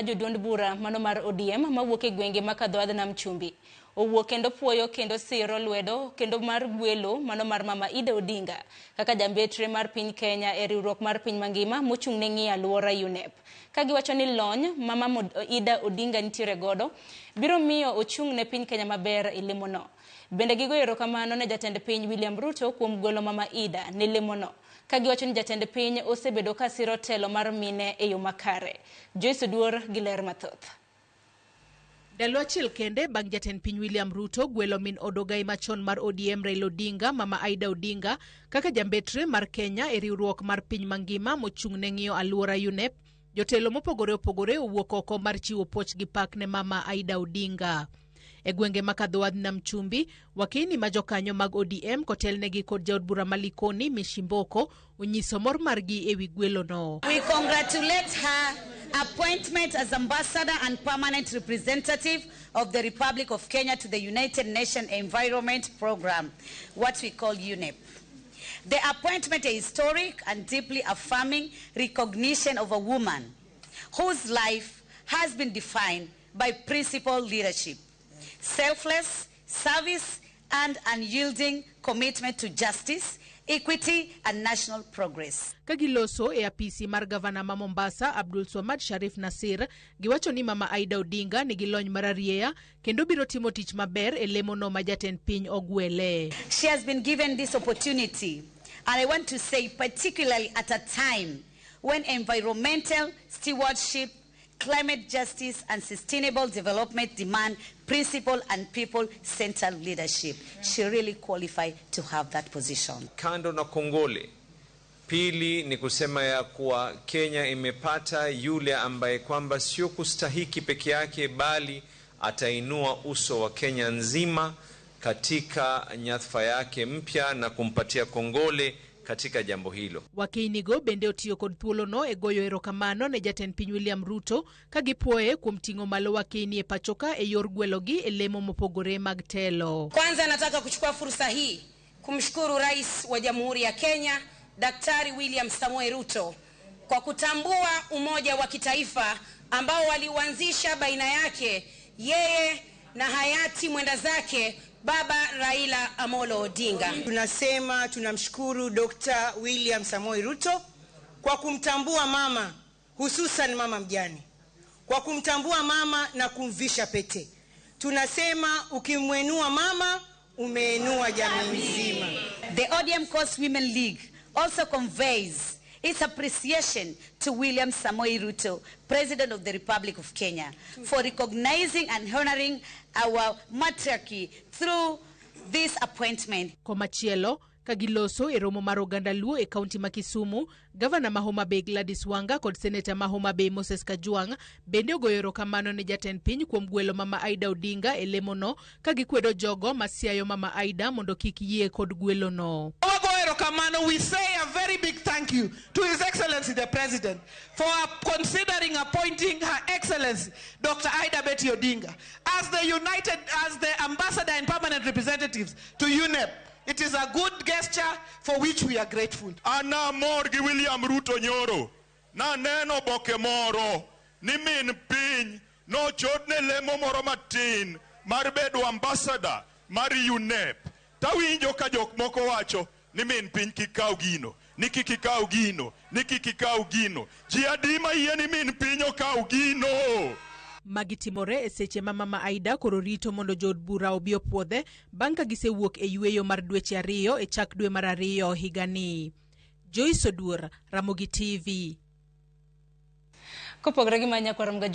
Jodond bura mano mar ODM mawuok e gwenge makadho nam chumbi owuok kendo puoyo kendo siro lwedo kendo mar gwelo mano mar mama Ida Odinga kaka jambetre mar piny Kenya e riwruok mar piny mangima mochung' ne ng'iyo alwora UNEP ka giwacho ni lony mama Ida Odinga nitiere godo biro miyo ochung' ne piny Kenya maber e lemono. Bende gigoyo erokamano ne jatend piny William Ruto kuom golo mama Ida ne lemono ka giwacho ni jatend piny osebedo ka siro telo mar mine e yo makare. Joyce Duor gi ler mathoth. Ndalo achiel kende bang' jatend piny William Ruto gwelo min odogai machon mar ODM Raila Odinga mama Ida Odinga kaka jambetre mar Kenya e riwruok mar piny mangima mochung' ne ng'iyo alwora UNEP, jotelo mopogore opogore owuok oko mar chiwo poch gi pak ne mama Ida Odinga. E gwenge makadho nam chumbi, wakini ma jokanyo mag ODM kotelnegi kod jaod bura malikoni Mishimboko onyiso mor margi e wi gwelo no. We congratulate her appointment as ambassador and permanent representative of the Republic of Kenya to the United Nations Environment Program, what we call UNEP. The appointment is historic and deeply affirming recognition of a woman whose life has been defined by principled leadership, selfless service, and unyielding commitment to justice, equity, and national progress. Kagiloso e apisi mar gavana ma Mombasa Abdul Swamad Sharif Nasir giwacho ni mama Ida Odinga nigi lony mararieya kendo biro timo tich maber e lemono ma jatend piny ogwele. She has been given this opportunity, and I want to say particularly at a time when environmental stewardship, climate justice, and sustainable development demand principle and people-centered leadership. She really qualified to have that position. Kando na kongole, pili ni kusema ya kuwa Kenya imepata yule ambaye kwamba sio kustahiki peke yake bali atainua uso wa Kenya nzima katika nyadhifa yake mpya na kumpatia kongole katika jambo hilo. Wakeinigo bende otiyo kod thuolo no e goyo erokamano ne jatend piny William Ruto kagipuoye kuom ting'o malo wakeini e pachoka e yor gwelogi e lemo mopogore mag telo. Kwanza nataka kuchukua fursa hii kumshukuru Rais wa Jamhuri ya Kenya Daktari William Samoei Ruto kwa kutambua umoja wa kitaifa ambao waliuanzisha baina yake yeye na hayati mwenda zake Baba Raila Amolo Odinga. Tunasema tunamshukuru Dr. William Samoei Ruto kwa kumtambua mama, hususan mama mjane, kwa kumtambua mama na kumvisha pete. Tunasema ukimwenua mama, umeenua jamii nzima. The ODM Coast Women League also conveys its appreciation to William Samoei Ruto, President of the Republic of Kenya, for recognizing and honoring our matriarchy through this appointment. Komachielo, kagiloso e romo mar oganda Luo e kaunti ma Kisumu, Gavana ma Homa Bay Gladys Wanga kod Senator ma Homa Bay Moses Kajwang' bende ogoyo erokamano ne jatend piny kuom gwelo mama Ida Odinga e lemono kagikwedo jogo masiayo mama Ida mondo kik yie kod gwelo no. We say a very big thank you to His Excellency the President for considering appointing Her Excellency Dr. Ida Odinga as the ambassador and permanent representatives to UNEP. It is a good gesture for which we are grateful. Ana morgi William Ruto nyoro na neno boke moro ni min piny no chodne lemo moro matin mar bedo ambassador mar UNEP. Tawinjo ka jok moko wacho ni min piny kikaw gino, ni kikikaw gino, ni kikikaw gino. Ji adima yie ni min piny okaw gino. Magitimore e seche ma mama Ida koro rito mondo jood bura obi opuodhe bang' ka gisewuok e yweyo mar dweche 2 e chak dwe mar 2 higani. Joyce Duor, Ramogi TV. Kopogore gi manya kwa Ramogi